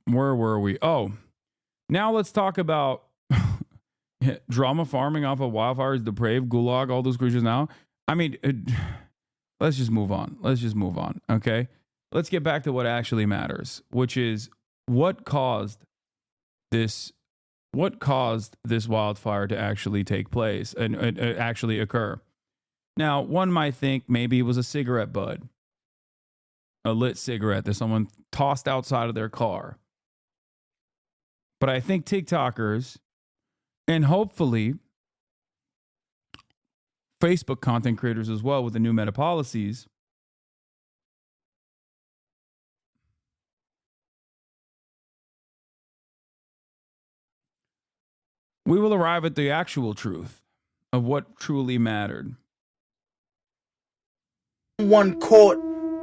Where were we? Oh, now let's talk about drama farming off of wildfires, depraved, gulag, all those creatures now. I mean, let's just move on. Let's just move on. Okay. Let's get back to what actually matters, which is what caused this wildfire to actually take place and actually occur. Now, one might think maybe it was a cigarette butt, a lit cigarette that someone tossed outside of their car. But I think TikTokers and hopefully Facebook content creators as well with the new meta policies we will arrive at the actual truth of what truly mattered. One caught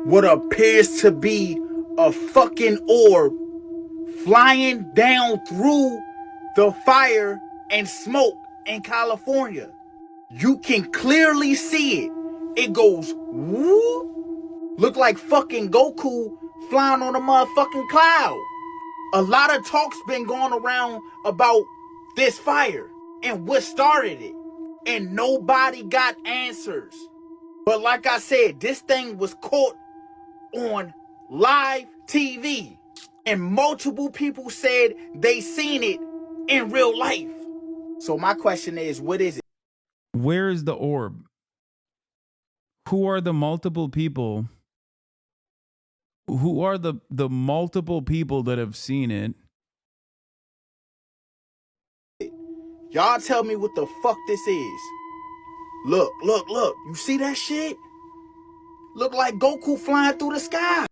what appears to be a fucking orb flying down through the fire and smoke in California. You can clearly see it. It goes whoop, look like fucking Goku flying on a motherfucking cloud. A lot of talk's been going around about this fire and what started it, and nobody got answers. But like I said, this thing was caught on live TV, and multiple people said they seen it in real life. So my question is, what is it? Where is the orb? Who are the multiple people? Who are the multiple people that have seen it? Y'all tell me what the fuck this is. Look. You see that shit? Look like Goku flying through the sky.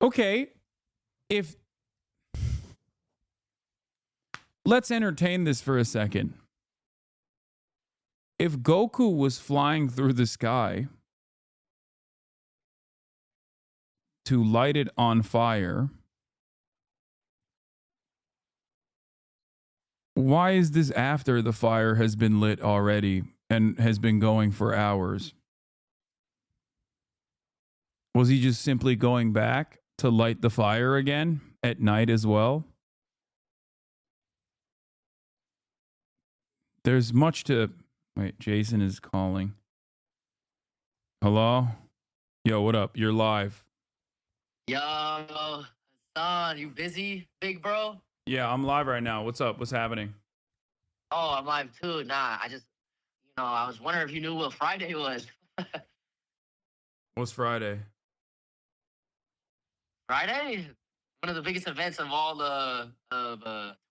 Okay, if let's entertain this for a second. If Goku was flying through the sky to light it on fire, why is this after the fire has been lit already and has been going for hours? Was he just simply going back to light the fire again at night as well? There's much to... Wait, Jason is calling. Hello? Yo, what up? You're live. Yo, Hassan, you busy, big bro? Yeah, I'm live right now. What's up? What's happening? Oh, I'm live too. Nah, I was wondering if you knew what Friday was. What's Friday? Friday? One of the biggest events of all of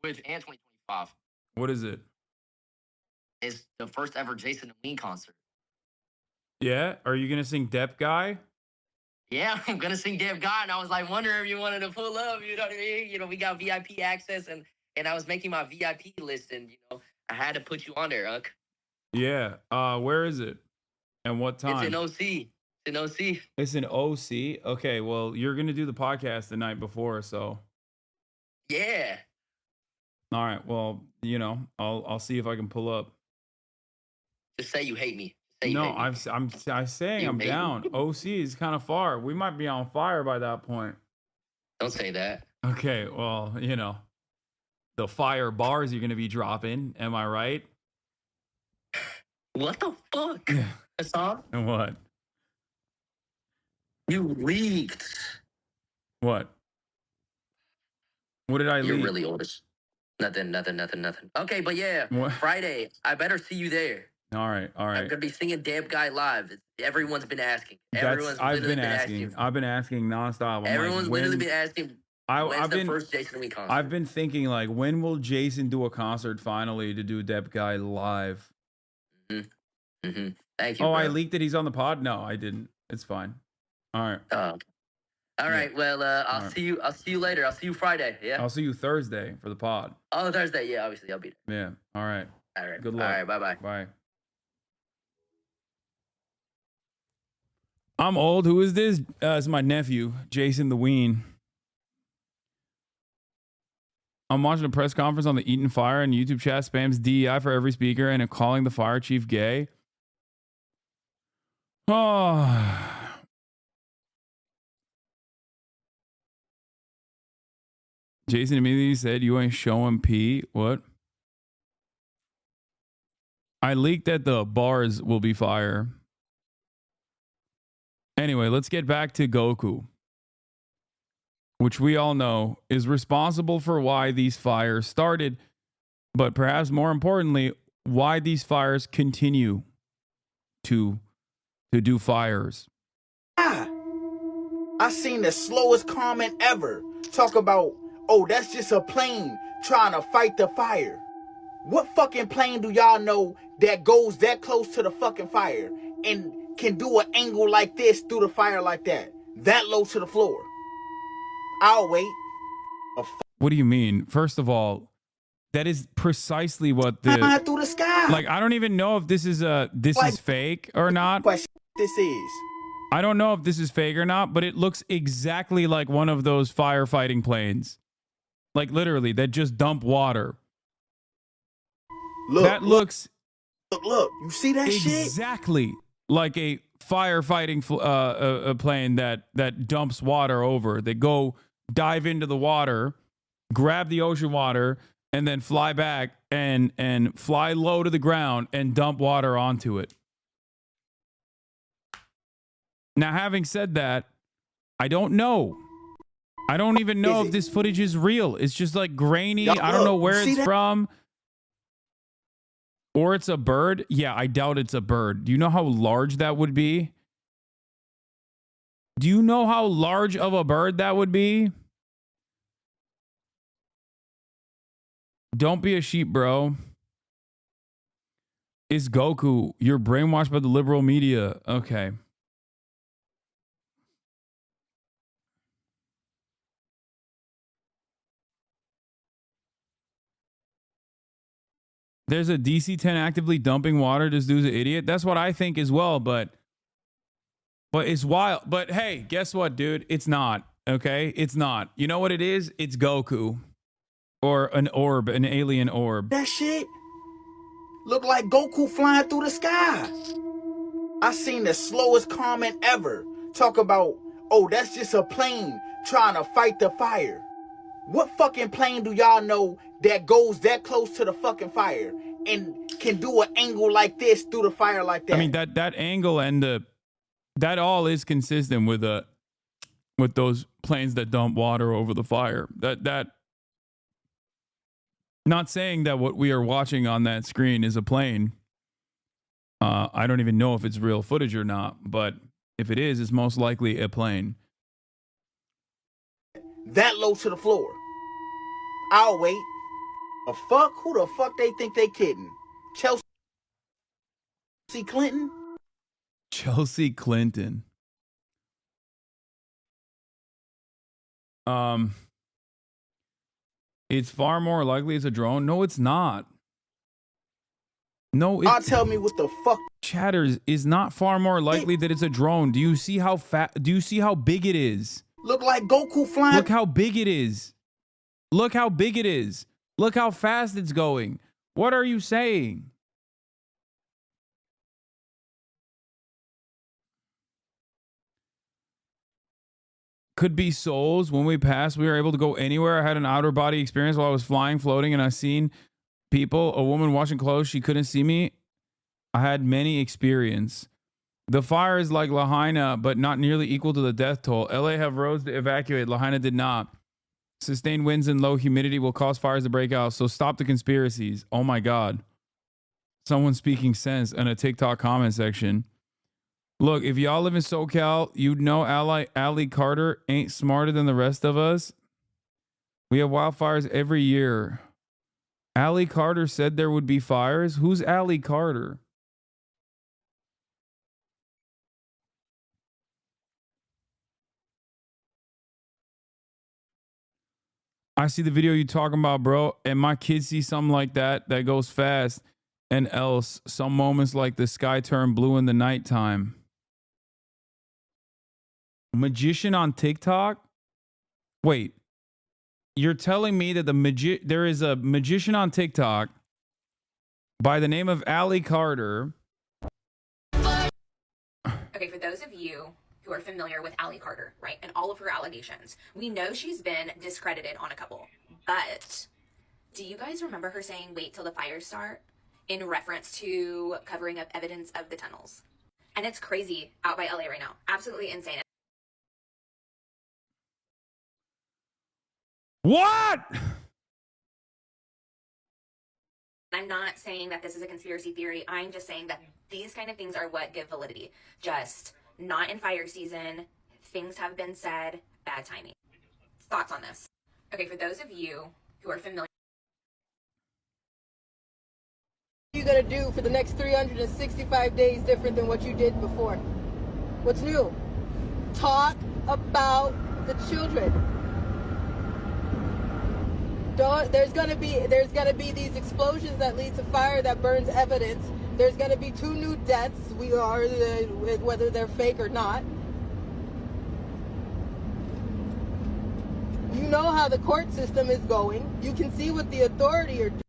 Twitch and 2025. What is it? It's the first ever Jason and Ween concert. Yeah? Are you going to sing Depp Guy? Yeah, I'm gonna sing Dev God, and I was like wondering if you wanted to pull up. You know what I mean? You know, we got VIP access, and I was making my VIP list, and I had to put you on there, Unc. Yeah. Where is it? And what time? It's in OC. It's in OC. It's in OC? Okay, well, you're going to do the podcast the night before, so. Yeah. All right, well, I'll see if I can pull up. Just say you hate me. No, I'm saying I'm down. OC is kind of far. We might be on fire by that point. Don't say that. Okay, well, the fire bars you're going to be dropping. Am I right? What the fuck? Hassan? And what? You leaked. What? What did I leak? You're really old. Nothing. Okay, but yeah, what? Friday. I better see you there. All right. I'm gonna be singing "Damn Guy" live. Everyone's been asking. I've been asking nonstop. Everyone's literally been asking. When's the first Jason Ween concert? I've been thinking like, when will Jason do a concert finally to do Depp Guy live? Thank you. Oh, bro. I leaked that he's on the pod. No, I didn't. It's fine. All right. All right. Well, I'll right. see you. I'll see you later. I'll see you Friday. Yeah. I'll see you Thursday for the pod. Oh, Thursday. Yeah, obviously I'll be there. Yeah. All right. All right. Good All luck. right. Bye bye. Bye. I'm old. Who is this? It's my nephew, Jason the Ween. I'm watching a press conference on the Eaton Fire, and YouTube chat spams DEI for every speaker and calling the fire chief gay. Oh. Jason immediately said, "You ain't showing P." What? I leaked that the bars will be fire. Anyway, let's get back to Goku, which we all know is responsible for why these fires started, but perhaps more importantly, why these fires continue to do fires. I seen the slowest comment ever talk about, oh, that's just a plane trying to fight the fire. What fucking plane do y'all know that goes that close to the fucking fire and can do an angle like this through the fire like that low to the floor? I'll wait. What do you mean? First of all, that is precisely what the through the sky. like. I don't even know if this is is fake or not. Question this is. I don't know if this is fake or not, but it looks exactly like one of those firefighting planes, like literally that just dump water. That looks look. You see that shit? Exactly like a firefighting a plane that dumps water over. They go dive into the water, grab the ocean water, and then fly back and fly low to the ground and dump water onto it. Now, having said that, I don't know. I don't even know if this footage is real. It's just like grainy. I don't know where it's from. Or it's a bird. Yeah, I doubt it's a bird. Do you know how large that would be? Do you know how large of a bird that would be? Don't be a sheep, bro. It's Goku. You're brainwashed by the liberal media. Okay. There's a DC-10 actively dumping water. This dude's an idiot. That's what I think as well, but it's wild. But hey, guess what, dude? It's not. Okay? It's not. You know what it is? It's Goku. Or an orb, an alien orb. That shit look like Goku flying through the sky. I seen the slowest comment ever talk about, oh, that's just a plane trying to fight the fire. What fucking plane do y'all know that goes that close to the fucking fire and can do an angle like this through the fire like that? I mean, that angle and that all is consistent with those planes that dump water over the fire. That not saying that what we are watching on that screen is a plane. I don't even know if it's real footage or not, but if it is, it's most likely a plane. That low to the floor. I'll wait. The fuck? Who the fuck they think they kidding? Chelsea Clinton? Chelsea Clinton. It's far more likely it's a drone. No, it's not. No, I'll tell me what the fuck. Chatters is not far more likely that it's a drone. Do you see how do you see how big it is? Look like Goku flying. Look how big it is. Look how big it is. Look how fast it's going. What are you saying? Could be souls. When we passed, we were able to go anywhere. I had an outer body experience while I was flying, floating, and I seen people, a woman washing clothes. She couldn't see me. I had many experience. The fire is like Lahaina, but not nearly equal to the death toll. LA have roads to evacuate. Lahaina did not. Sustained winds and low humidity will cause fires to break out. So stop the conspiracies. Oh my God. Someone speaking sense in a TikTok comment section. Look, if y'all live in SoCal, you'd know Allie Carter ain't smarter than the rest of us. We have wildfires every year. Allie Carter said there would be fires. Who's Allie Carter? I see the video you talking about, bro, and my kids see something like that that goes fast, and else some moments like the sky turn blue in the nighttime. Magician on TikTok? Wait, you're telling me that there is a magician on TikTok by the name of Ali Carter. Okay, for those of you who are familiar with Ali Carter, right, and all of her allegations, we know she's been discredited on a couple, but do you guys remember her saying, wait till the fires start, in reference to covering up evidence of the tunnels? And it's crazy out by LA right now. Absolutely insane. What? I'm not saying that this is a conspiracy theory. I'm just saying that these kind of things are what give validity. Just not in fire season. Things have been said. Bad timing. Thoughts on this? Okay, for those of you who are familiar. What are you going to do for the next 365 days different than what you did before? What's new? Talk about the children. There's gonna be these explosions that lead to fire that burns evidence. There's gonna be 2 new deaths. Whether they're fake or not. You know how the court system is going. You can see what the authority are doing.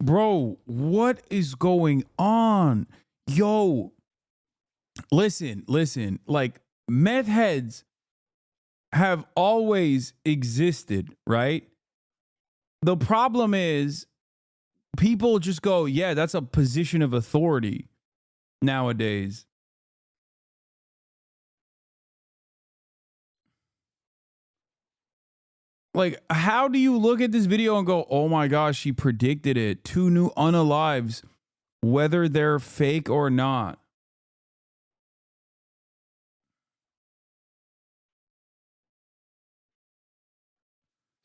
Bro, what is going on? Yo, listen. Like, meth heads have always existed, right? The problem is people just go, yeah, that's a position of authority nowadays. Like, how do you look at this video and go, oh my gosh, she predicted it. 2 new unalives, whether they're fake or not.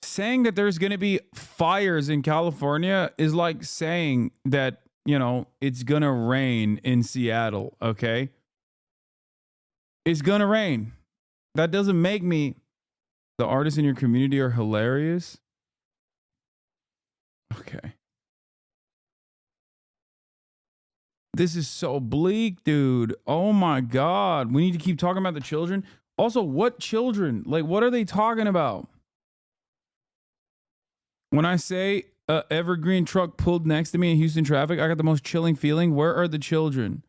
Saying that there's going to be fires in California is like saying that, you know, it's going to rain in Seattle, okay? It's going to rain. That doesn't make me. The artists in your community are hilarious. Okay. This is so bleak, dude. Oh my God. We need to keep talking about the children. Also, what children? Like, what are they talking about? When I say a evergreen truck pulled next to me in Houston traffic, I got the most chilling feeling. Where are the children?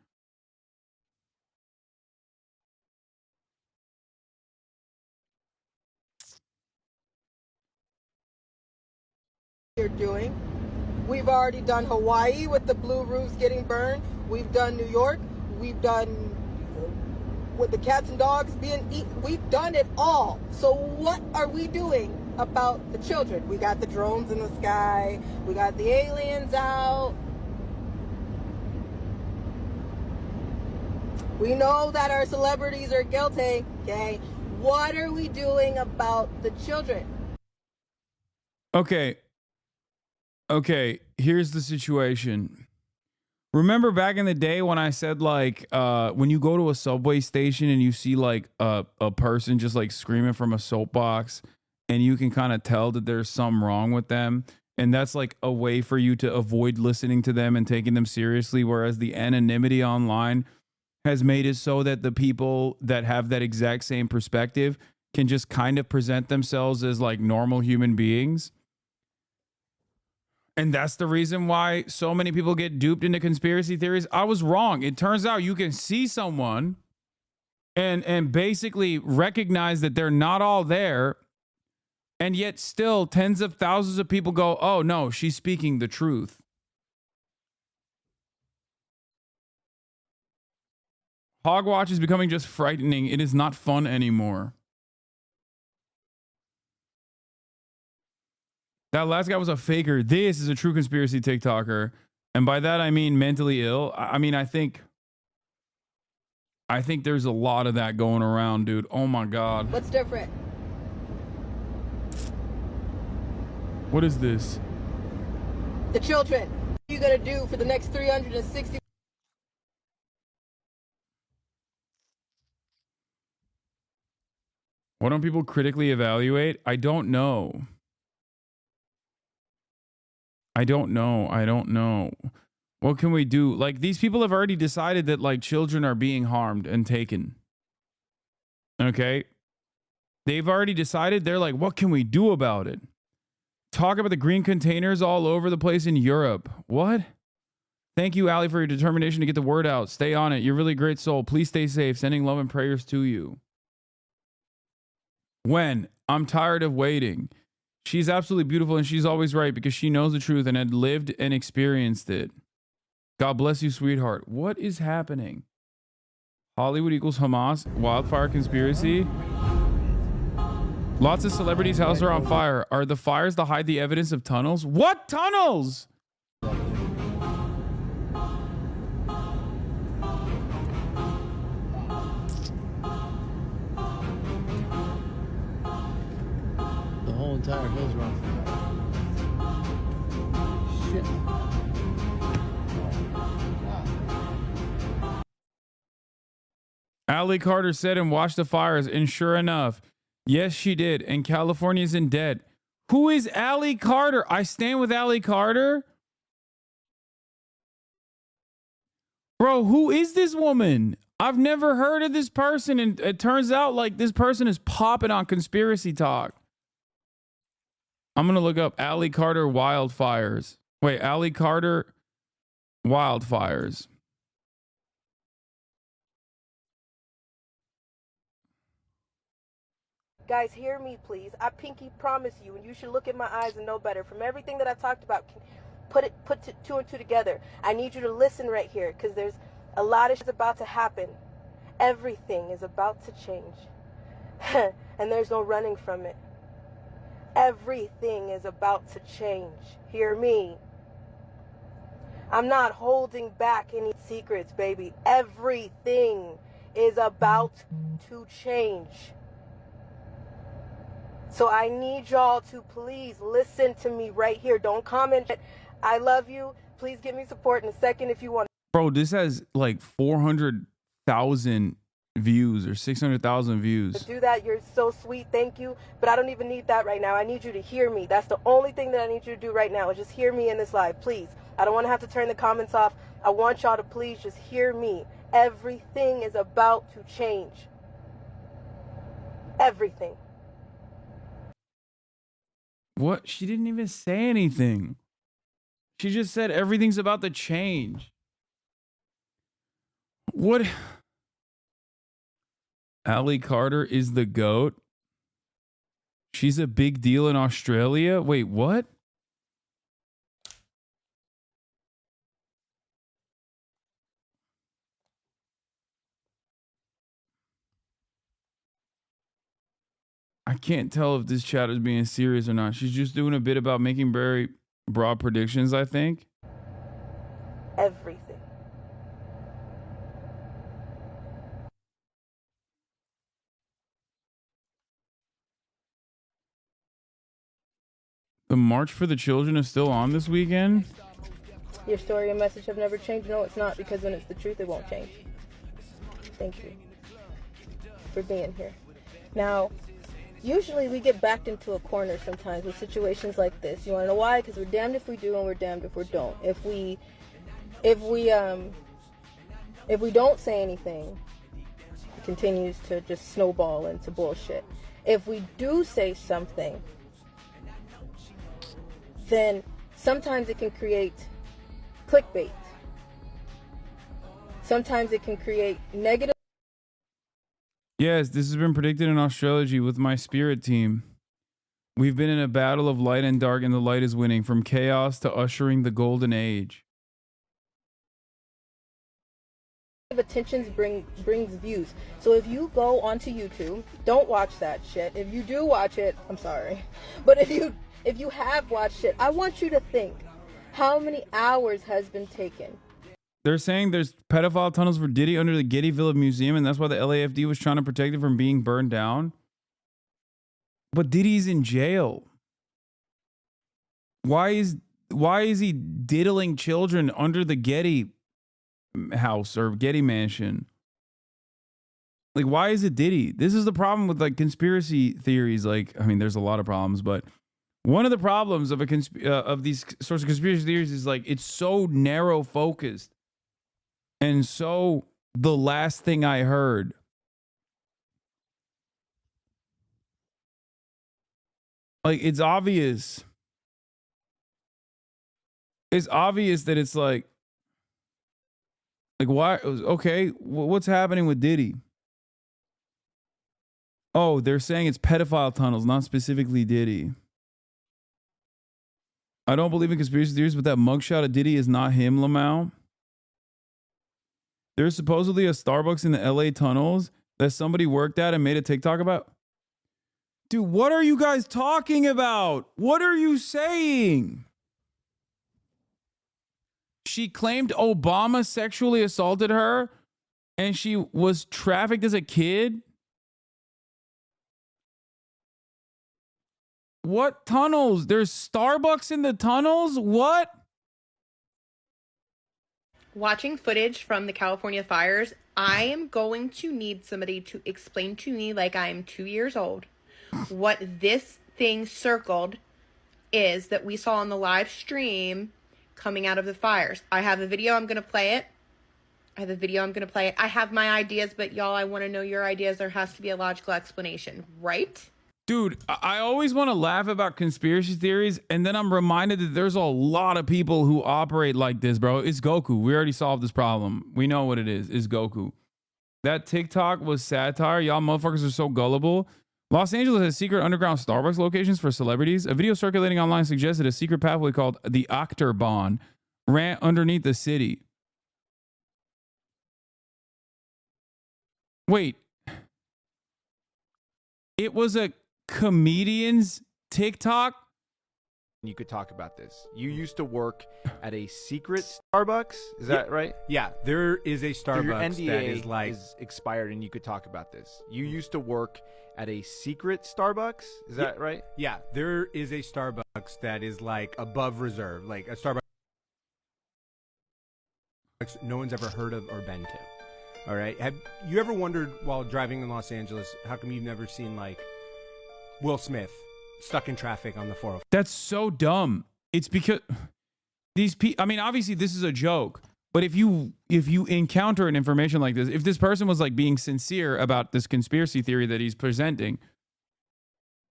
You're doing. We've already done Hawaii with the blue roofs getting burned. We've done New York. We've done with the cats and dogs being eaten. We've done it all. So what are we doing about the children? We got the drones in the sky. We got the aliens out. We know that our celebrities are guilty, okay? What are we doing about the children? Okay, here's the situation. Remember back in the day when I said, like, when you go to a subway station and you see like a person just like screaming from a soapbox and you can kind of tell that there's something wrong with them, and that's like a way for you to avoid listening to them and taking them seriously, whereas the anonymity online has made it so that the people that have that exact same perspective can just kind of present themselves as like normal human beings. And that's the reason why so many people get duped into conspiracy theories. I was wrong. It turns out you can see someone and basically recognize that they're not all there, and yet still tens of thousands of people go, oh no, she's speaking the truth. Hogwatch is becoming just frightening. It is not fun anymore. That last guy was a faker. This is a true conspiracy TikToker. And by that, I mean mentally ill. I mean, I think there's a lot of that going around, dude. Oh my God. What's different? What is this? The children. What are you going to do for the next 360? Why don't people critically evaluate? I don't know. I don't know. What can we do? Like, these people have already decided that, like, children are being harmed and taken. Okay? They've already decided. They're like, what can we do about it? Talk about the green containers all over the place in Europe. What? Thank you, Allie, for your determination to get the word out. Stay on it. You're a really great soul. Please stay safe. Sending love and prayers to you. When? I'm tired of waiting. She's absolutely beautiful, and she's always right because she knows the truth and had lived and experienced it. God bless you, sweetheart. What is happening? Hollywood equals Hamas. Wildfire conspiracy. Lots of celebrities' houses are on fire. Are the fires to hide the evidence of tunnels? What tunnels? The whole entire hill's are on fire. Shit. Allie Carter said and watched the fires, and sure enough, yes, she did. And California's in debt. Who is Allie Carter? I stand with Allie Carter. Bro, who is this woman? I've never heard of this person, and it turns out like this person is popping on conspiracy talk. I'm going to look up Allie Carter wildfires. Wait, Allie Carter wildfires. Guys, hear me, please. I pinky promise you, and you should look in my eyes and know better. From everything that I talked about, put two and two together. I need you to listen right here, because there's a lot of shit about to happen. Everything is about to change. And there's no running from it. Everything is about to change. Hear me. I'm not holding back any secrets, baby. Everything is about to change. So I need y'all to please listen to me right here. Don't comment. I love you. Please give me support in a second if you want. Bro, this has like 400,000 views or 600,000 views. Do that. You're so sweet. Thank you. But I don't even need that right now. I need you to hear me. That's the only thing that I need you to do right now is just hear me in this live, please. I don't want to have to turn the comments off. I want y'all to please just hear me. Everything is about to change. Everything. What? She didn't even say anything. She just said everything's about to change. What? Allie Carter is the GOAT? She's a big deal in Australia? Wait, what? I can't tell if this chat is being serious or not. She's just doing a bit about making very broad predictions, I think. Everything. The March for the Children is still on this weekend? Your story and message have never changed. No, it's not, because when it's the truth, it won't change. Thank you for being here. Now, usually we get backed into a corner sometimes with situations like this. You want to know why? Because we're damned if we do and we're damned if we don't. If we don't say anything, it continues to just snowball into bullshit. If we do say something, then sometimes it can create clickbait. Sometimes it can create negative. Yes, this has been predicted in astrology with my spirit team. We've been in a battle of light and dark, and the light is winning, from chaos to ushering the golden age. Attentions brings views. So if you go onto YouTube, don't watch that shit. If you do watch it, I'm sorry. But if you have watched it, I want you to think, how many hours has been taken? They're saying there's pedophile tunnels for Diddy under the Getty Village Museum, and that's why the LAFD was trying to protect it from being burned down. But Diddy's in jail. Why is he diddling children under the Getty house or Getty mansion? Like, why is it Diddy? This is the problem with like conspiracy theories. Like, I mean, there's a lot of problems, but One of the problems of of these sorts of conspiracy theories is like it's so narrow focused and so the last thing I heard. Like it's obvious. It's obvious that it's like why? Okay, what's happening with Diddy? Oh, they're saying it's pedophile tunnels, not specifically Diddy. I don't believe in conspiracy theories, but that mugshot of Diddy is not him, Lamau. There's supposedly a Starbucks in the LA tunnels that somebody worked at and made a TikTok about. Dude, what are you guys talking about? What are you saying? She claimed Obama sexually assaulted her and she was trafficked as a kid. What tunnels? There's Starbucks in the tunnels? What? Watching footage from the California fires, I am going to need somebody to explain to me, like I am 2 years old, what this thing circled is that we saw on the live stream coming out of the fires. I have a video. I'm going to play it. I have my ideas, but y'all, I want to know your ideas. There has to be a logical explanation, right? Dude, I always want to laugh about conspiracy theories, and then I'm reminded that there's a lot of people who operate like this, bro. It's Goku. We already solved this problem. We know what it is. It's Goku. That TikTok was satire. Y'all motherfuckers are so gullible. Los Angeles has secret underground Starbucks locations for celebrities. A video circulating online suggested a secret pathway called the Octorbahn ran underneath the city. Wait. It was a comedian's TikTok? You could talk about this. You used to work at a secret Starbucks. Is that right? Yeah, there is a So your Starbucks NDA that is like is expired, and you could talk about this. You used to work at a secret Starbucks. Is that right? yeah, there is a Starbucks that is like above reserve, like a Starbucks no one's ever heard of or been to. All right, have you ever wondered while driving in Los Angeles how come you've never seen like Will Smith stuck in traffic on the 405? That's so dumb. It's because these people, I mean, obviously this is a joke, but if you encounter an information like this, if this person was like being sincere about this conspiracy theory that he's presenting,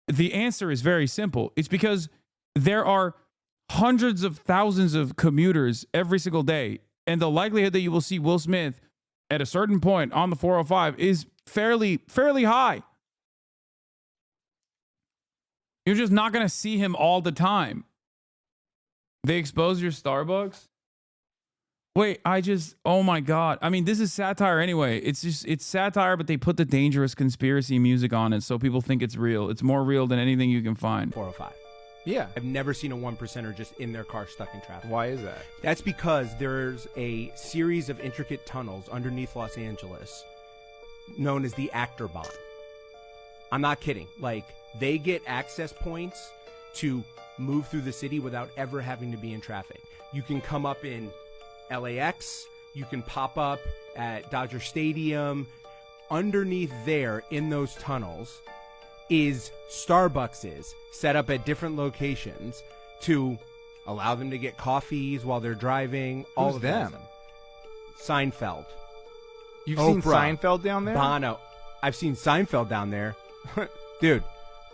the answer is very simple. It's because there are hundreds of thousands of commuters every single day, and the likelihood that you will see Will Smith at a certain point on the 405 is fairly high. You're just not going to see him all the time. They expose your Starbucks? Wait, oh my God. I mean, this is satire anyway. It's satire, but they put the dangerous conspiracy music on it so people think it's real. It's more real than anything you can find. 405. Yeah. I've never seen a 1%er just in their car stuck in traffic. Why is that? That's because there's a series of intricate tunnels underneath Los Angeles known as the Octorbahn. I'm not kidding. Like, they get access points to move through the city without ever having to be in traffic. You can come up in LAX, you can pop up at Dodger Stadium. Underneath there in those tunnels is Starbuckses set up at different locations to allow them to get coffees while they're driving. All Who's of them? Seinfeld. You've seen Oprah, Seinfeld down there? Bono. I've seen Seinfeld down there. Dude,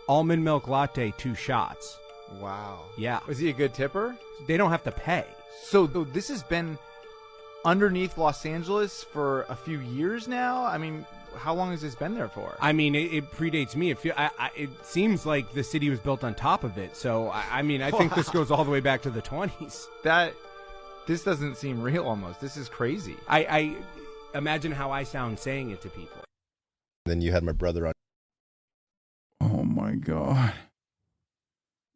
almond milk latte, 2 shots. Wow. Yeah. Was he a good tipper? They don't have to pay. So this has been underneath Los Angeles for a few years now? I mean, how long has this been there for? I mean, it predates me. It seems like the city was built on top of it. So, I mean, I think this goes all the way back to the 20s. This doesn't seem real almost. This is crazy. I imagine how I sound saying it to people. Then you had my brother on. Oh my God.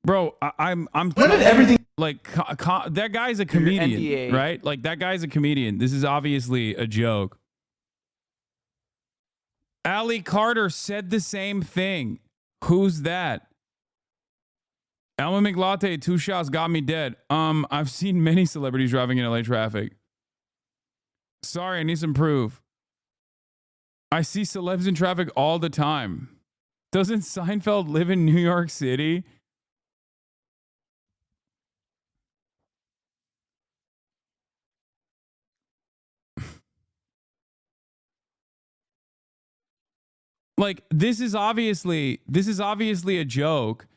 Bro, I'm When did everything like that guy's a comedian, NDA. right? Like that guy's a comedian. This is obviously a joke. Ali Carter said the same thing. Who's that? Almond McLatte, 2 shots got me dead. I've seen many celebrities driving in LA traffic. Sorry, I need some proof. I see celebs in traffic all the time. Doesn't Seinfeld live in New York City? Like this is obviously a joke,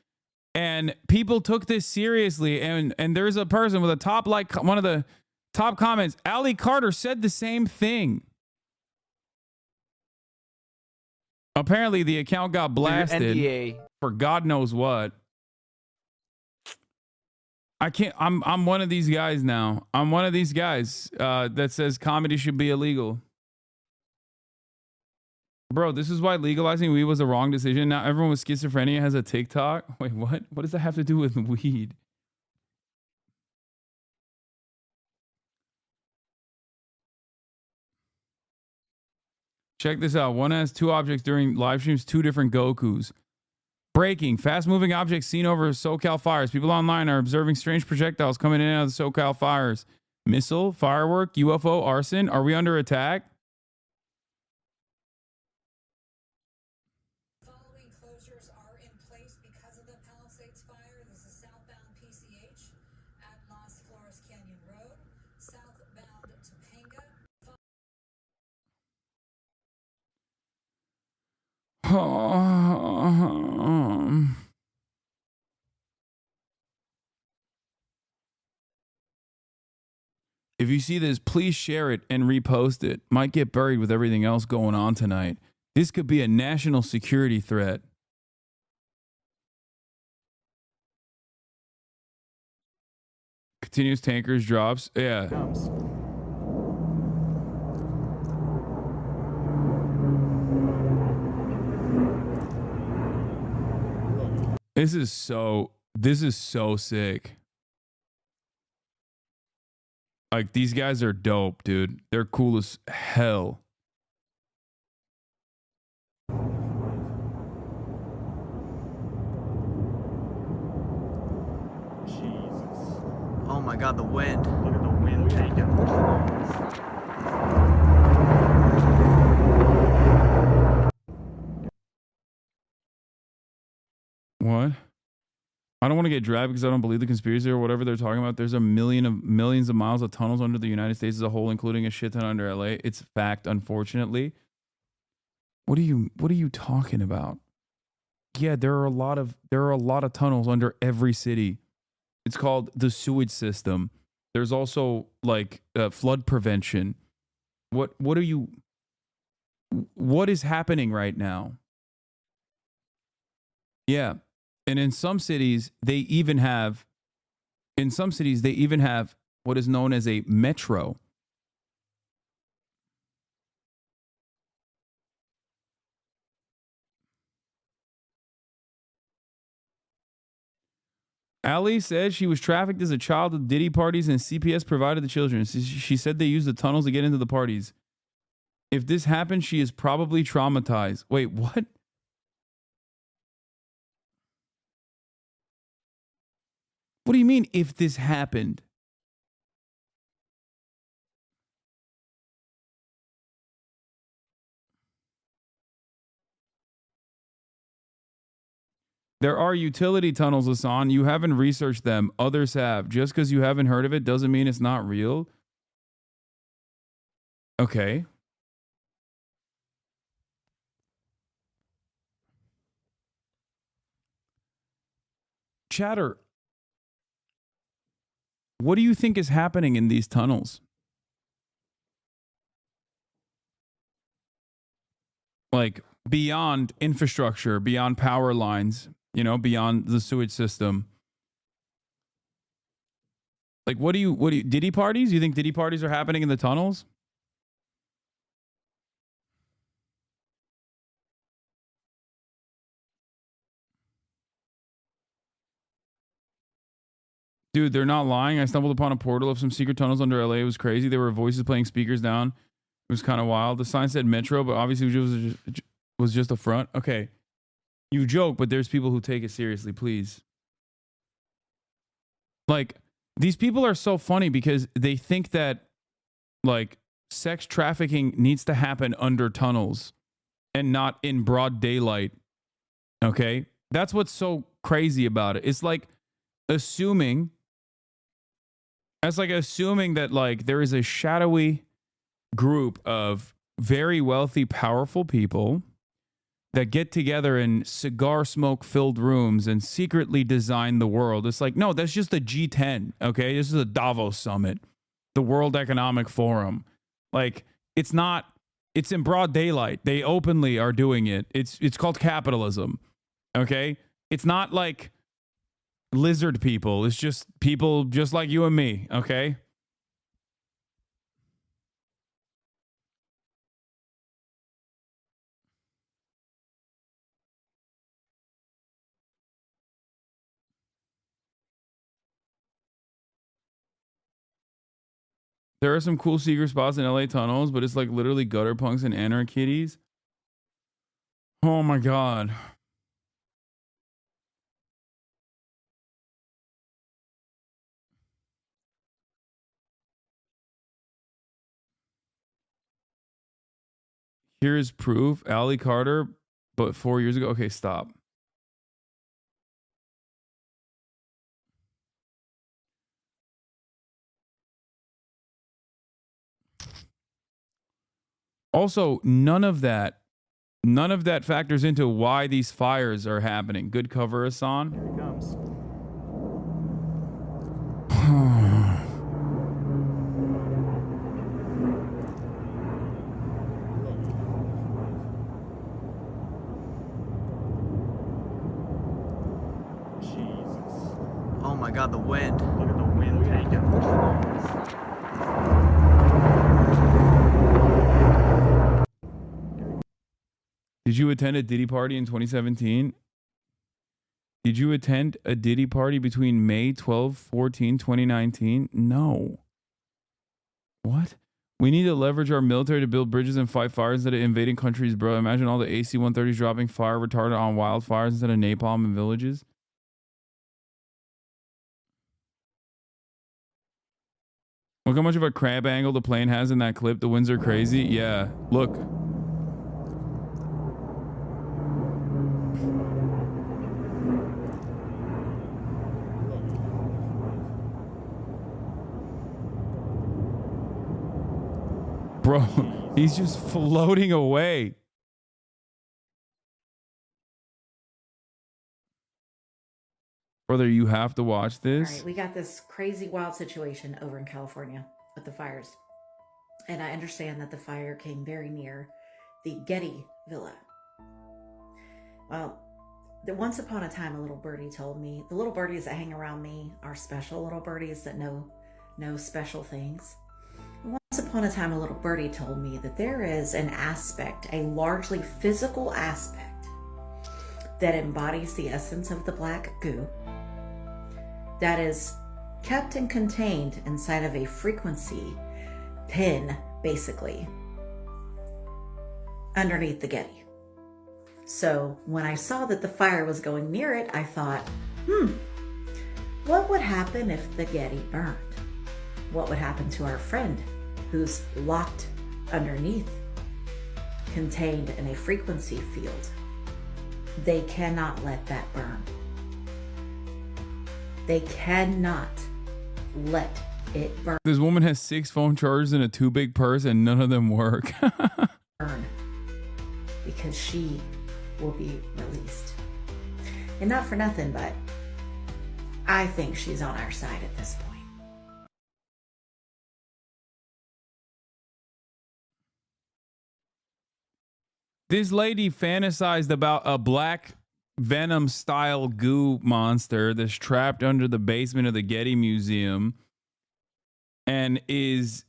and people took this seriously. And there's a person with a top one of the top comments. Ali Carter said the same thing. Apparently, the account got blasted NDA. for God knows what. I can't. I'm one of these guys now. I'm one of these guys that says comedy should be illegal. Bro, this is why legalizing weed was a wrong decision. Now everyone with schizophrenia has a TikTok. Wait, what? What does that have to do with weed? Check this out. One has two objects during live streams, two different Gokus. Breaking. Fast-moving objects seen over SoCal fires. People online are observing strange projectiles coming in and out of the SoCal fires. Missile, firework, UFO, arson. Are we under attack? Following closures are in place because of the Palisades fire. This is southbound PCH at Las Flores Canyon Road, southbound Topanga. If you see this, please share it and repost it. Might get buried with everything else going on tonight. This could be a national security threat. Continuous tankers drops. Yeah. This is so sick. Like, these guys are dope, dude. They're cool as hell. Oh my god, the wind. Look at the wind taking. What? I don't want to get dragged because I don't believe the conspiracy or whatever they're talking about. There's millions of miles of tunnels under the United States as a whole, including a shit ton under LA. It's fact, unfortunately. What are you talking about? Yeah, there are a lot of tunnels under every city. It's called the sewage system. There's also like flood prevention. What is happening right now? Yeah. And in some cities, they even have what is known as a metro. Ali says she was trafficked as a child at Diddy parties and CPS provided the children. She said they used the tunnels to get into the parties. If this happened, she is probably traumatized. Wait, what? What do you mean, if this happened? There are utility tunnels, Hassan. You haven't researched them. Others have. Just because you haven't heard of it doesn't mean it's not real. Okay. Chatter. What do you think is happening in these tunnels? Like beyond infrastructure, beyond power lines, beyond the sewage system. Like what do you Diddy parties? You think Diddy parties are happening in the tunnels? Dude, they're not lying. I stumbled upon a portal of some secret tunnels under LA. It was crazy. There were voices playing speakers down. It was kind of wild. The sign said Metro, but obviously it was just a front. Okay. You joke, but there's people who take it seriously, please. Like, these people are so funny because they think that, like, sex trafficking needs to happen under tunnels and not in broad daylight. Okay? That's what's so crazy about it. It's like assuming that, like, there is a shadowy group of very wealthy, powerful people that get together in cigar smoke filled rooms and secretly design the world. It's like, no, that's just the G10. Okay. This is a Davos summit, the World Economic Forum. Like, it's not, it's in broad daylight. They openly are doing it. It's called capitalism. Okay. It's not like lizard people. It's just people just like you and me. Okay. There are some cool secret spots in LA tunnels, but it's like literally gutter punks and anarchies. Oh my God. Here's proof. Ali Carter, but 4 years ago. Okay, stop. Also, none of that factors into why these fires are happening. Good cover, Hassan. Here it comes. Oh my god, the wind. Look at the wind taking. Did you attend a Diddy party in 2017? Did you attend a Diddy party between May 12, 14, 2019? No. What? We need to leverage our military to build bridges and fight fires instead of invading countries, bro. Imagine all the AC-130s dropping fire retardant on wildfires instead of napalm in villages. Look how much of a crab angle the plane has in that clip. The winds are crazy. Yeah, look. Bro, he's just floating away. Brother, you have to watch this. All right, we got this crazy wild situation over in California with the fires. And I understand that the fire came very near the Getty Villa. Well, once upon a time, a little birdie told me, the little birdies that hang around me are special little birdies that know special things. Once upon a time, a little birdie told me that there is an aspect, a largely physical aspect, that embodies the essence of the black goo, that is kept and contained inside of a frequency pin, basically, underneath the Getty. So when I saw that the fire was going near it, I thought, what would happen if the Getty burned? What would happen to our friend who's locked underneath, contained in a frequency field? They cannot let that burn. They cannot let it burn. This woman has 6 phone chargers and a 2 big purse and none of them work. Burn. Because she will be released. And not for nothing, but I think she's on our side at this point. This lady fantasized about a black Venom style goo monster that's trapped under the basement of the Getty Museum and is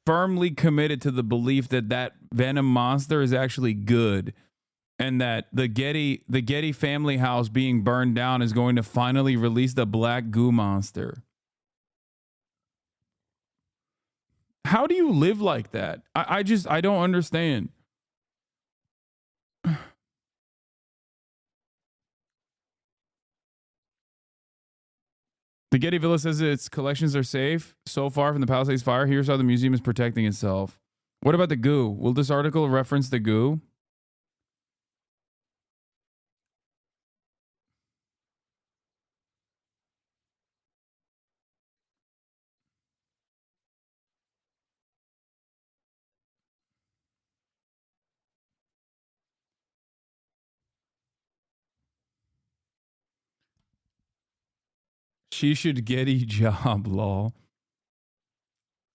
firmly committed to the belief that that Venom monster is actually good and that the Getty family house being burned down is going to finally release the black goo monster. How do you live like that? I don't understand. The Getty Villa says its collections are safe so far from the Palisades fire. Here's how the museum is protecting itself. What about the goo? Will this article reference the goo? She should get a job, lol.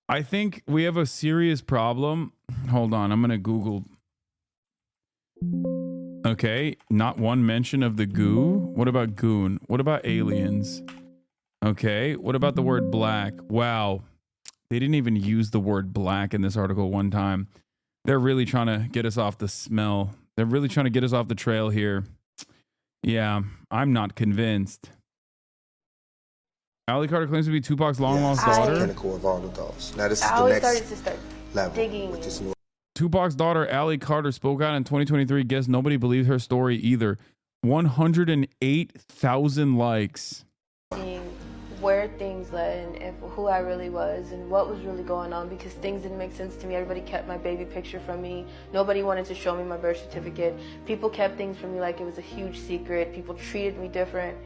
I think we have a serious problem. Hold on, I'm going to Google. Okay, not one mention of the goo. What about goon? What about aliens? Okay, what about the word black? Wow, they didn't even use the word black in this article one time. They're really trying to get us off the smell. They're really trying to get us off the trail here. Yeah, I'm not convinced. Ali Carter claims to be Tupac's long-lost daughter. Pinnacle of all of those. Now this is I the always next started to start level digging. with this new. Tupac's daughter, Ali Carter, spoke out in 2023. Guess nobody believed her story either. 108,000 likes. Seeing where things led and who I really was and what was really going on, because things didn't make sense to me. Everybody kept my baby picture from me. Nobody wanted to show me my birth certificate. People kept things from me like it was a huge secret. People treated me different.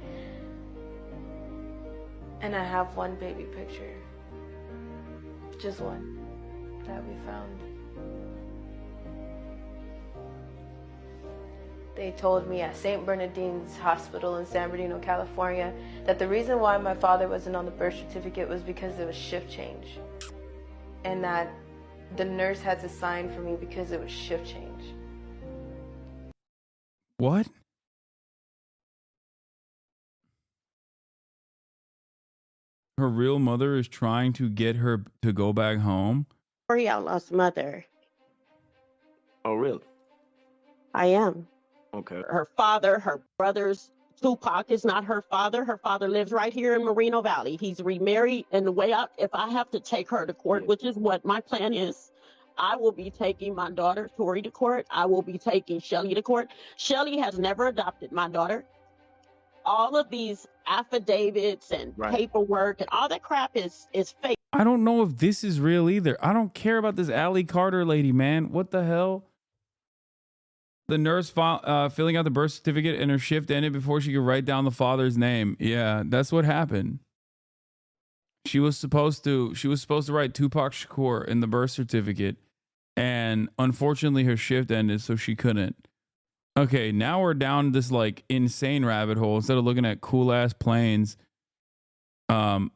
And I have one baby picture. Just one that we found. They told me at St. Bernardine's Hospital in San Bernardino, California, that the reason why my father wasn't on the birth certificate was because it was shift change. And that the nurse had to sign for me because it was shift change. What? Her real mother is trying to get her to go back home? Sorry, I lost mother. Oh, really? I am. Okay. Her father, her brothers, Tupac is not her father. Her father lives right here in Moreno Valley. He's remarried, and the way if I have to take her to court, which is what my plan is, I will be taking my daughter, Tori, to court. I will be taking Shelly to court. Shelly has never adopted my daughter. All of these affidavits and paperwork and all that crap is fake. I don't know if this is real either. I don't care about this Ali Carter lady, man. What the hell? The nurse filling out the birth certificate and her shift ended before she could write down the father's name. Yeah, that's what happened. She was supposed to write Tupac Shakur in the birth certificate, and unfortunately her shift ended, so she couldn't. Okay, now we're down this like insane rabbit hole. Instead of looking at cool ass planes, why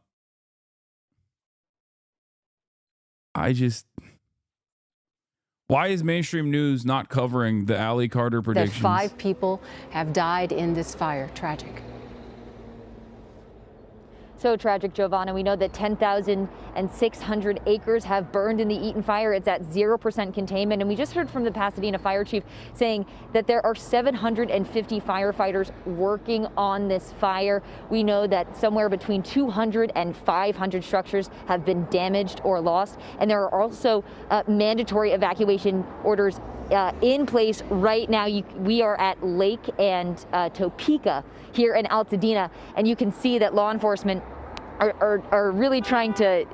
is mainstream news not covering the Ali Carter predictions? That 5 people have died in this fire. Tragic. So tragic, Giovanna. We know that 10,600 acres have burned in the Eaton fire. It's at 0% containment. And we just heard from the Pasadena fire chief saying that there are 750 firefighters working on this fire. We know that somewhere between 200 and 500 structures have been damaged or lost. And there are also mandatory evacuation orders in place right now. We are at Lake and Topeka here in Altadena, and you can see that law enforcement are really trying to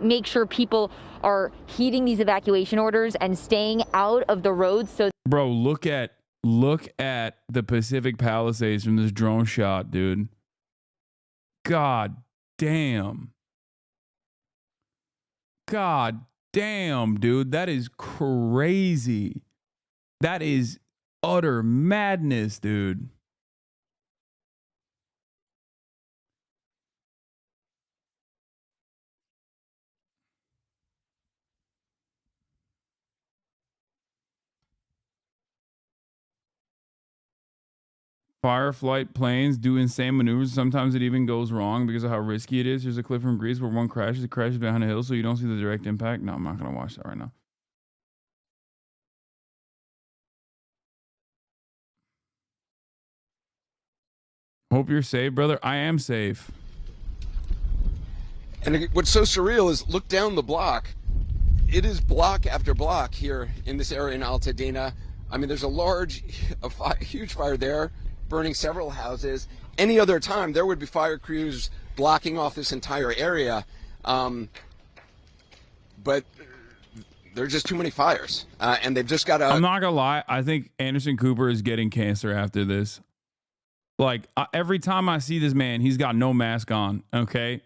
make sure people are heeding these evacuation orders and staying out of the roads. So, bro, look at the Pacific Palisades from this drone shot, dude. God damn. God damn, dude. That is crazy. That is utter madness, dude. Fireflight planes do insane maneuvers. Sometimes it even goes wrong because of how risky it is. There's a clip from Greece where one crashes. It crashes behind a hill, so you don't see the direct impact. No, I'm not going to watch that right now. Hope you're safe, brother. I am safe. And what's so surreal is look down the block. It is block after block here in this area in Altadena. I mean, there's a huge fire there, burning several houses. Any other time, there would be fire crews blocking off this entire area. But there are just too many fires, and they've just got to... I'm not going to lie. I think Anderson Cooper is getting cancer after this. Like, every time I see this man, he's got no mask on, okay?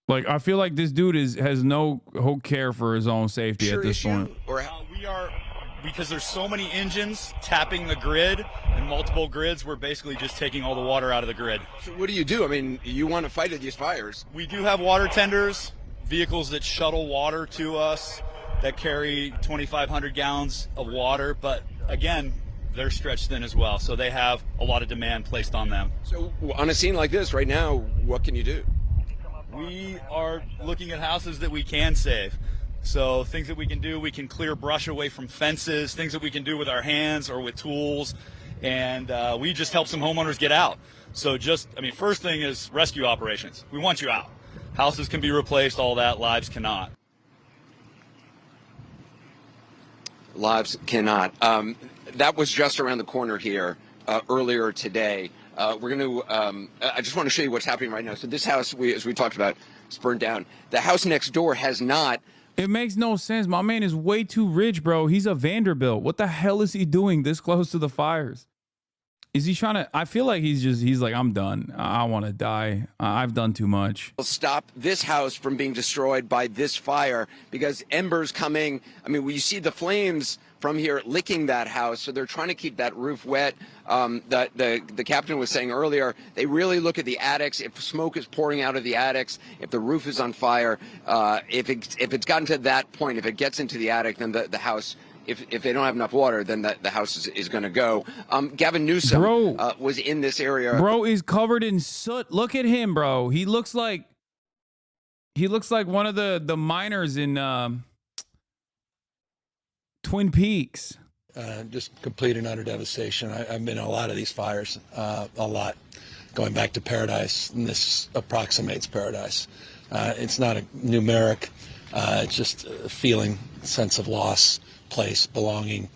Like, I feel like this dude has no care for his own safety at this point. Or because there's so many engines tapping the grid and multiple grids, we're basically just taking all the water out of the grid. So what do? I mean, you want to fight at these fires. We do have water tenders, vehicles that shuttle water to us that carry 2,500 gallons of water, but again, they're stretched thin as well, so they have a lot of demand placed on them. So on a scene like this right now, what can you do? We are looking at houses that we can save. So things that we can do, we can clear brush away from fences, things that we can do with our hands or with tools, and we just help some homeowners get out. So first thing is rescue operations. We want you out. Houses can be replaced, all that, lives cannot. Lives cannot. That was just around the corner here earlier today. We're going to, I just want to show you what's happening right now. So this house, as we talked about, is burned down. The house next door has not. It makes no sense. My man is way too rich, bro. He's a Vanderbilt. What the hell is he doing this close to the fires? Is he trying to? I feel like he's like, I'm done. I want to die. I've done too much. Stop this house from being destroyed by this fire because embers coming. I mean, you see the flames from here licking that house, so they're trying to keep that roof wet. The captain was saying earlier, they really look at the attics. If smoke is pouring out of the attics, if the roof is on fire, if it's gotten to that point, if it gets into the attic, then the house. If they don't have enough water, then the house is going to go. Gavin Newsom was in this area. Bro is covered in soot. Look at him, bro. He looks like one of the miners in Twin Peaks. Just complete and utter devastation. I've been in a lot of these fires, a lot, going back to Paradise, and this approximates Paradise. It's not a numeric. It's just a feeling, sense of loss. Place, belonging.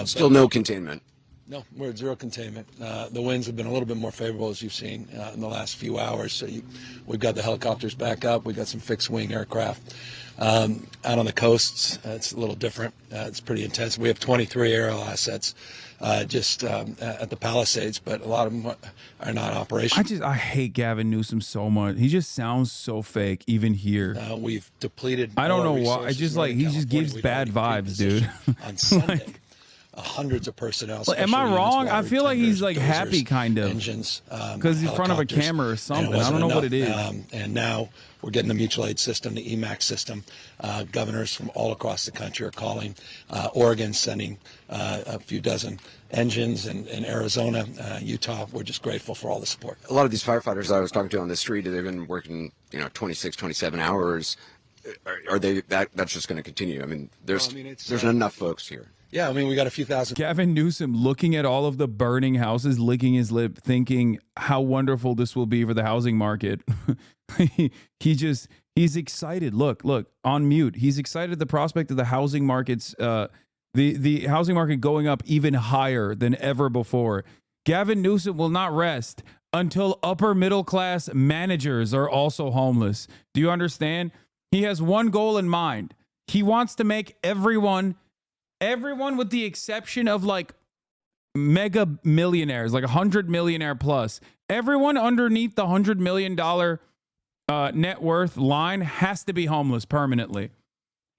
Still no containment. No, we're at zero containment. The winds have been a little bit more favorable, as you've seen in the last few hours. So we've got the helicopters back up. We've got some fixed wing aircraft. Out on the coasts, it's a little different. It's pretty intense. We have 23 aerial assets at the Palisades, but a lot of them are not operational. I hate Gavin Newsom so much. He just sounds so fake, even here. We've depleted. I don't know why. He just gives bad vibes, dude. On Sunday. Hundreds of personnel. Am I wrong? I feel like he's like happy, kind of, engines, because he's in front of a camera or something. I don't know what it is. And now we're getting the mutual aid system, the EMAC system. Governors from all across the country are calling. Oregon sending a few dozen engines, and in Arizona, Utah. We're just grateful for all the support. A lot of these firefighters I was talking to on the street, they've been working, 26, 27 hours. Are they? That's just going to continue? I mean, there's enough folks here. Yeah, we got a few thousand. Gavin Newsom looking at all of the burning houses, licking his lip, thinking how wonderful this will be for the housing market. He's excited. Look, on mute. He's excited at the prospect of the housing markets, the housing market going up even higher than ever before. Gavin Newsom will not rest until upper middle class managers are also homeless. Do you understand? He has one goal in mind. He wants to make everyone with the exception of like mega millionaires, like 100 millionaire plus, everyone underneath the $100 million net worth line has to be homeless permanently.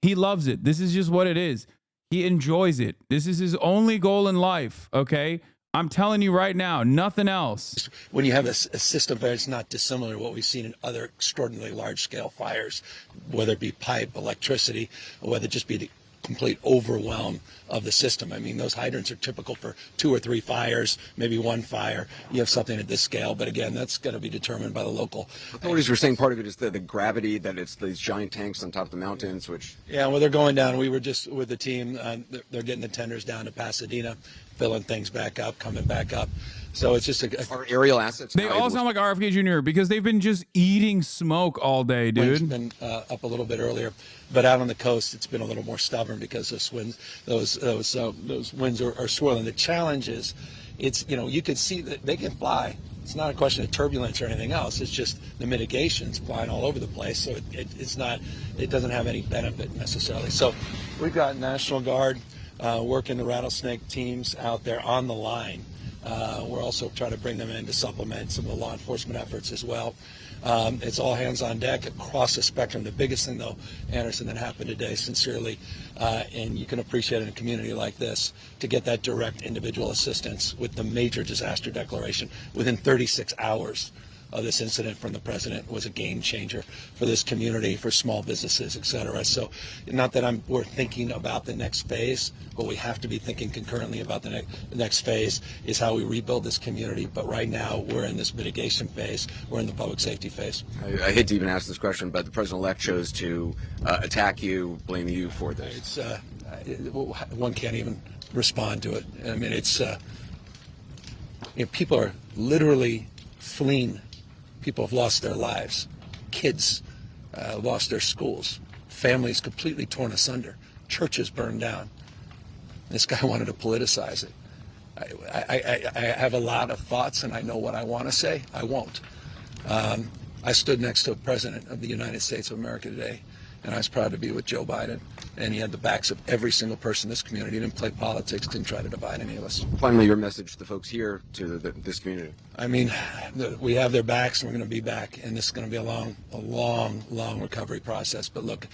He loves it. This is just what it is. He enjoys it. This is his only goal in life. Okay. I'm telling you right now, nothing else. When you have a system that's not dissimilar to what we've seen in other extraordinarily large-scale fires, whether it be pipe, electricity, or whether it just be the complete overwhelm of the system. Those hydrants are typical for 2 or 3 fires, maybe 1 fire. You have something at this scale, but again, that's going to be determined by the local authorities. Were saying part of it is the gravity, that it's these giant tanks on top of the mountains, which... Yeah, well, they're going down. We were just with the team. They're getting the tenders down to Pasadena, filling things back up, coming back up. So it's just our aerial assets. They all sound like RFK Jr. because they've been just eating smoke all day, dude. Wind's been up a little bit earlier, but out on the coast it's been a little more stubborn because those winds, those winds are swirling. The challenge is, you can see that they can fly. It's not a question of turbulence or anything else. It's just the mitigation's flying all over the place. So it doesn't have any benefit necessarily. So we've got National Guard working the rattlesnake teams out there on the line. We're also trying to bring them in to supplement some of the law enforcement efforts as well. It's all hands on deck across the spectrum. The biggest thing, though, Anderson, that happened today, sincerely, and you can appreciate in a community like this, to get that direct individual assistance with the major disaster declaration within 36 hours of this incident from the president was a game changer for this community, for small businesses, et cetera. So not that we're thinking about the next phase, but we have to be thinking concurrently about the next phase is how we rebuild this community. But right now we're in this mitigation phase. We're in the public safety phase. I hate to even ask this question, but the president-elect chose to attack you, blame you for this. One can't even respond to it. I mean, people are literally fleeing. People have lost their lives. Kids lost their schools. Families completely torn asunder. Churches burned down. This guy wanted to politicize it. I have a lot of thoughts, and I know what I want to say. I won't. I stood next to a president of the United States of America today, and I was proud to be with Joe Biden. And he had the backs of every single person in this community. He didn't play politics, didn't try to divide any of us. Finally, your message to the folks here, to this community. I mean, we have their backs, and we're going to be back, and this is going to be a long recovery process. But look,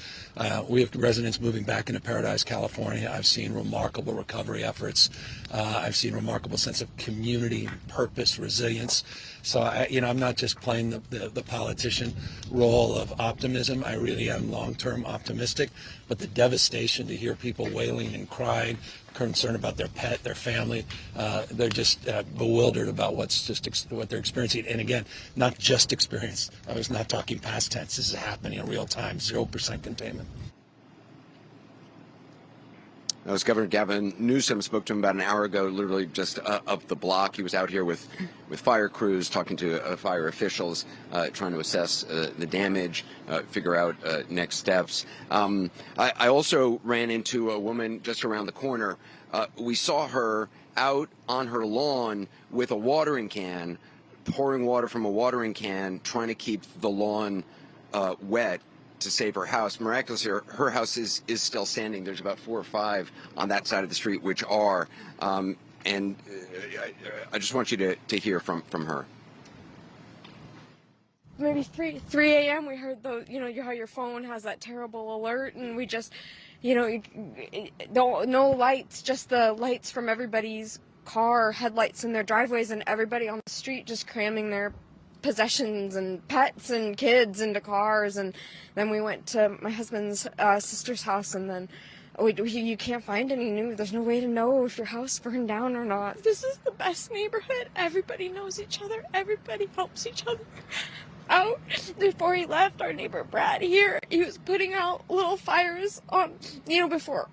we have residents moving back into Paradise, California. I've seen remarkable recovery efforts. I've seen remarkable sense of community, purpose, resilience. So, I'm not just playing the politician role of optimism. I really am long-term optimistic. But the devastation to hear people wailing and crying, concerned about their pet, their family, they're just bewildered about what they're experiencing. And again, not just experience. I was not talking past tense. This is happening in real time. 0% containment. That was Governor Gavin Newsom. Spoke to him about an hour ago, literally just up the block. He was out here with fire crews, talking to fire officials, trying to assess the damage, figure out next steps. I also ran into a woman just around the corner. We saw her out on her lawn with a watering can, pouring water from a watering can, trying to keep the lawn wet to save her house. Miraculously, her house is still standing. There's about 4 or 5 on that side of the street which are. And I just want you to hear from her. Maybe 3 a.m. we heard how your phone has that terrible alert, and we just, no lights, just the lights from everybody's car, headlights in their driveways, and everybody on the street just cramming their possessions and pets and kids into cars. And then we went to my husband's sister's house, and then you can't find any news. There's no way to know if your house burned down or not. This is the best neighborhood. Everybody knows each other. Everybody helps each other out. Before he left, our neighbor Brad here, he was putting out little fires on, before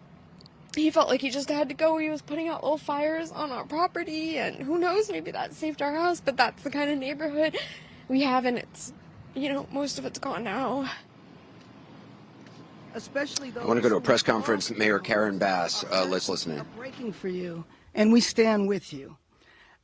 he felt like he just had to go. He was putting out little fires on our property, and who knows, maybe that saved our house. But that's the kind of neighborhood we have, and it's, most of it's gone now. Especially those I want to go to a press conference. Mayor Karen Bass, let's listen in. Breaking for you, and we stand with you.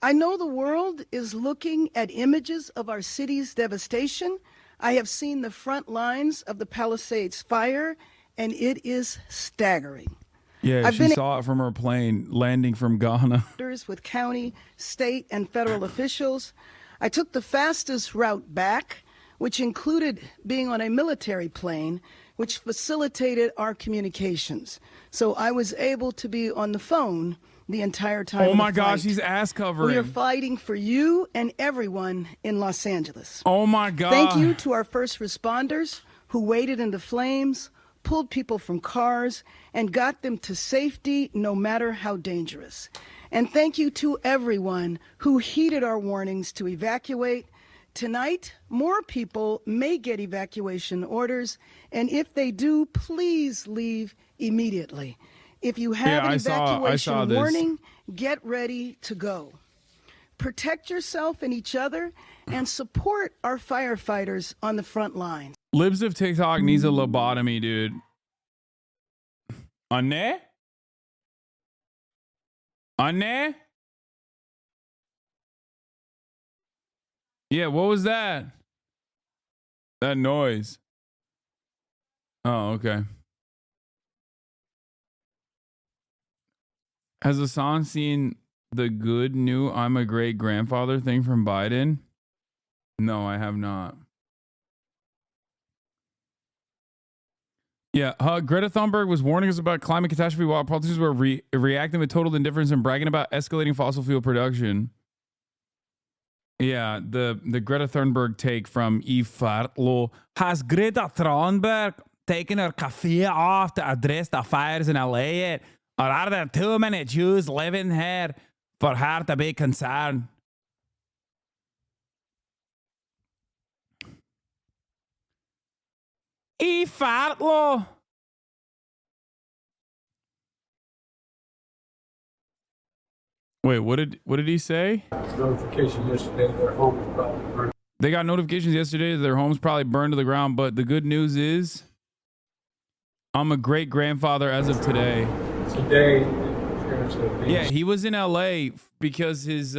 I know the world is looking at images of our city's devastation. I have seen the front lines of the Palisades fire, and it is staggering. Yeah, she saw it from her plane landing from Ghana. With county, state, and federal officials. I took the fastest route back, which included being on a military plane, which facilitated our communications. So I was able to be on the phone the entire time. Oh my gosh, he's ass covering. We are fighting for you and everyone in Los Angeles. Oh my God. Thank you to our first responders who waded in the flames, pulled people from cars, and got them to safety no matter how dangerous. And thank you to everyone who heeded our warnings to evacuate. Tonight, more people may get evacuation orders, and if they do, please leave immediately. If you have an evacuation warning, get ready to go. Protect yourself and each other, and support our firefighters on the front lines. Libs of TikTok needs a lobotomy, dude. Anne? Anne? Yeah, what was that? That noise. Oh, okay. Has Hassan seen the good new I'm a great grandfather thing from Biden? No, I have not. Yeah, Greta Thunberg was warning us about climate catastrophe while politicians were reacting with total indifference and bragging about escalating fossil fuel production. Yeah, the Greta Thunberg take from Fartlo. Has Greta Thunberg taken her cafe off to address the fires in LA yet? Or are there too many Jews living here for her to be concerned? Fartlo. Wait, what did he say? Notification yesterday their home was probably burned. They got notifications yesterday that their homes probably burned to the ground, but the good news is I'm a great grandfather as of today. Today, yeah, he was in LA because his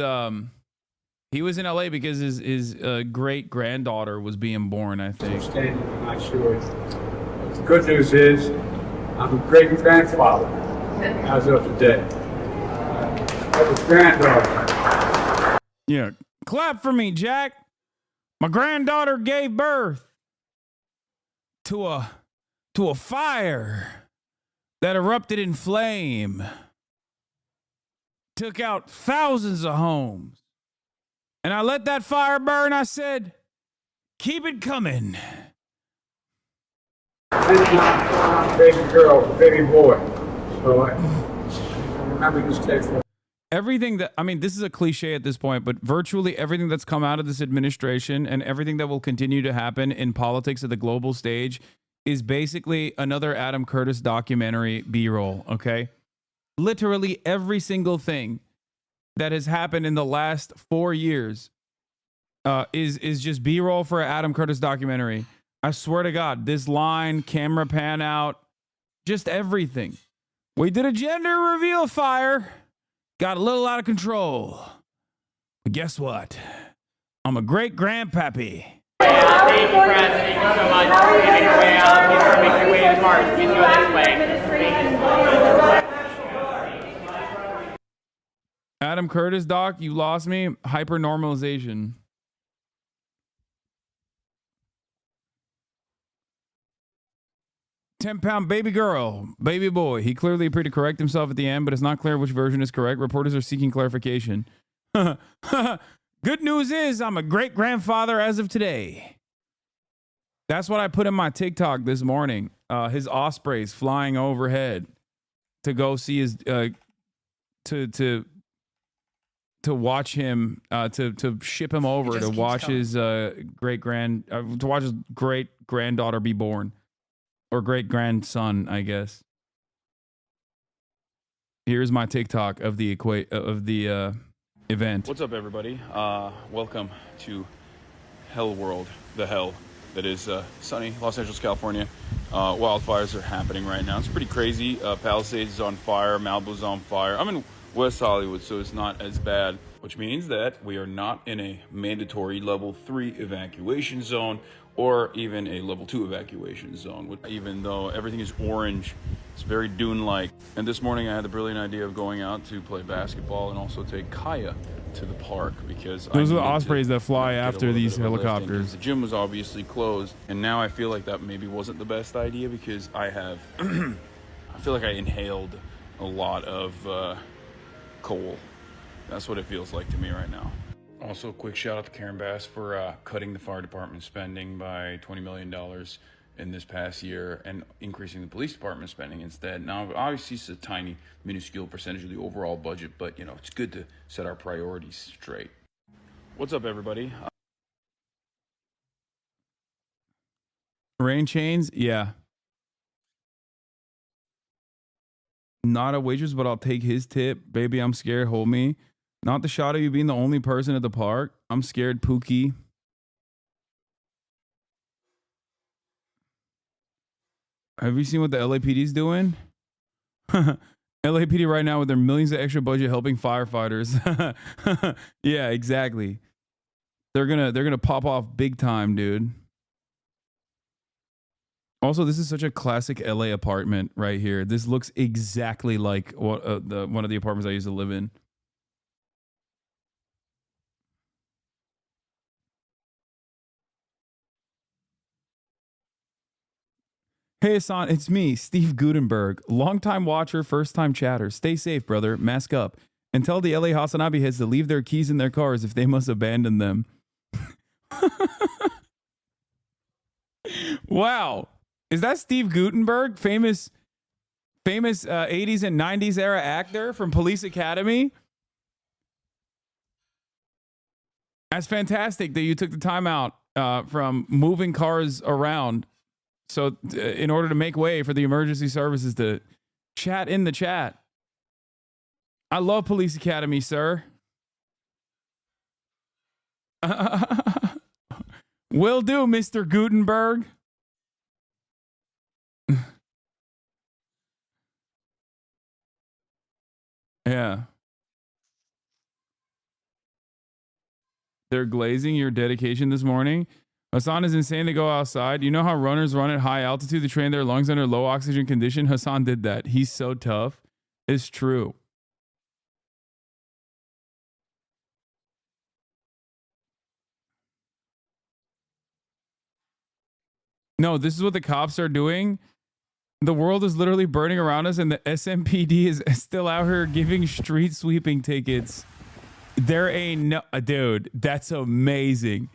great granddaughter was being born, I think. I'm not sure. But the good news is I'm a great grandfather as of today. I have a granddaughter. Yeah, clap for me, Jack. My granddaughter gave birth to a fire that erupted in flame, took out thousands of homes. And I let that fire burn. I said, keep it coming. It's not baby girl, baby boy. So remember this day for everything that, I mean, this is a cliche at this point, but virtually everything that's come out of this administration and everything that will continue to happen in politics at the global stage is basically another Adam Curtis documentary B-roll, okay? Literally every single thing that has happened in the last 4 years is just B-roll for an Adam Curtis documentary. I swear to God, this line, camera pan out, just everything. We did a gender reveal fire. Got a little out of control. But guess what? I'm a great grandpappy. Thank you, Brad. Thank you so much. Make your way out. Make your way to the cars. Please go this way. Adam Curtis, doc, you lost me. Hypernormalization. £10 baby girl, baby boy. He clearly appeared to correct himself at the end, but it's not clear which version is correct. Reporters are seeking clarification. Good news is I'm a great grandfather as of today. That's what I put in my TikTok this morning. His ospreys flying overhead to go see his to watch him to ship him over to watch his great granddaughter be born. Or great grandson, I guess. Here's my TikTok of the event. What's up, everybody? Welcome to Hell World, the hell that is sunny Los Angeles, California. Wildfires are happening right now. It's pretty crazy. Palisades is on fire. Malibu's on fire. I'm in West Hollywood, so it's not as bad, which means that we are not in a mandatory level 3 evacuation zone or even a level 2 evacuation zone. Even though everything is orange, it's very dune-like. And this morning I had the brilliant idea of going out to play basketball and also take Kaya to the park because those are the ospreys that fly after these helicopters. The gym was obviously closed, and now I feel like that maybe wasn't the best idea because I have, I feel like I inhaled a lot of coal. That's what it feels like to me right now. Also, a quick shout out to Karen Bass for cutting the fire department spending by $20 million in this past year and increasing the police department spending instead. Now, obviously, it's a tiny, minuscule percentage of the overall budget, but, you know, it's good to set our priorities straight. What's up, everybody? Rain chains? Yeah. Not a waitress, but I'll take his tip. Baby, I'm scared. Hold me. Not the shot of you being the only person at the park. I'm scared, Pookie. Have you seen what the LAPD's doing? LAPD right now with their millions of extra budget helping firefighters. Yeah, exactly. They're gonna pop off big time, dude. Also, this is such a classic LA apartment right here. This looks exactly like what one of the apartments I used to live in. Hey, Hassan, it's me, Steve Gutenberg. Longtime watcher, first-time chatter. Stay safe, brother. Mask up. And tell the LA Hasanabi heads to leave their keys in their cars if they must abandon them. Wow. Is that Steve Gutenberg, famous 80s and 90s era actor from Police Academy? That's fantastic that you took the time out from moving cars around so in order to make way for the emergency services to chat in the chat. I love Police Academy, sir. Will do, Mr. Gutenberg. Yeah. They're glazing your dedication this morning. Hassan is insane to go outside. You know how runners run at high altitude to train their lungs under low oxygen condition? Hassan did that. He's so tough. It's true. No, this is what the cops are doing. The world is literally burning around us, and the SMPD is still out here giving street sweeping tickets. There ain't no... Dude, that's amazing.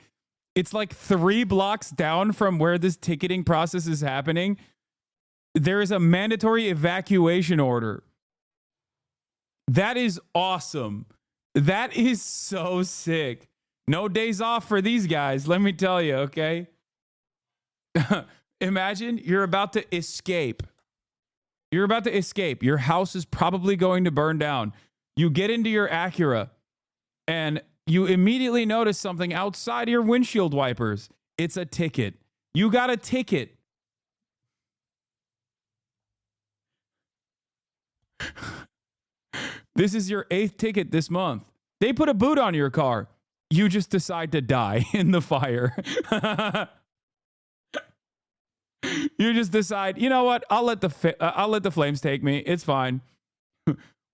It's like 3 blocks down from where this ticketing process is happening. There is a mandatory evacuation order. That is awesome. That is so sick. No days off for these guys, let me tell you, okay? Imagine you're about to escape. You're about to escape. Your house is probably going to burn down. You get into your Acura and you immediately notice something outside your windshield wipers. It's a ticket. You got a ticket. This is your 8th ticket this month. They put a boot on your car. You just decide to die in the fire. You just decide, you know what? I'll let the flames take me. It's fine.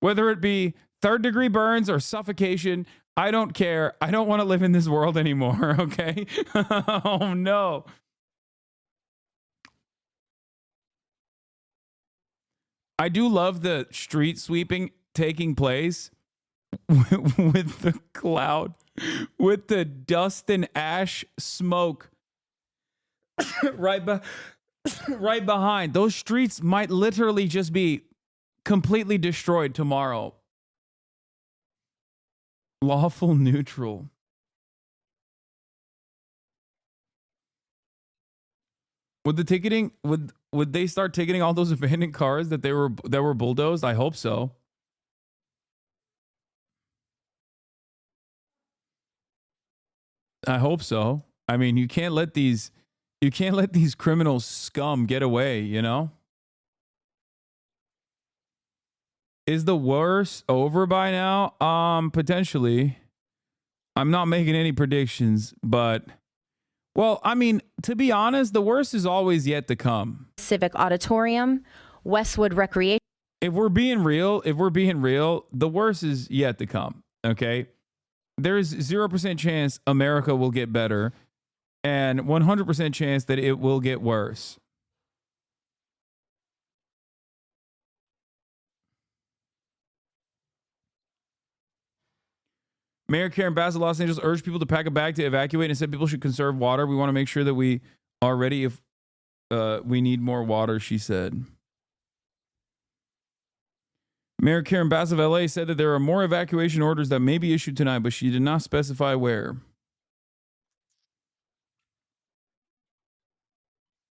Whether it be 3rd-degree burns or suffocation, I don't care. I don't want to live in this world anymore, okay? Oh, no. I do love the street sweeping taking place with the cloud, with the dust and ash smoke right behind. Those streets might literally just be completely destroyed tomorrow. Lawful neutral. Would the ticketing would they start ticketing all those abandoned cars that were bulldozed? I hope so. I hope so. I mean, you can't let these criminals scum get away, you know? Is the worst over by now? Potentially. I'm not making any predictions, but well, I mean, to be honest, the worst is always yet to come. Civic Auditorium, Westwood Recreation. If we're being real, the worst is yet to come, okay? There's 0% chance America will get better and 100% chance that it will get worse. Mayor Karen Bass of Los Angeles urged people to pack a bag to evacuate and said people should conserve water. We want to make sure that we are ready if we need more water, she said. Mayor Karen Bass of LA said that there are more evacuation orders that may be issued tonight, but she did not specify where.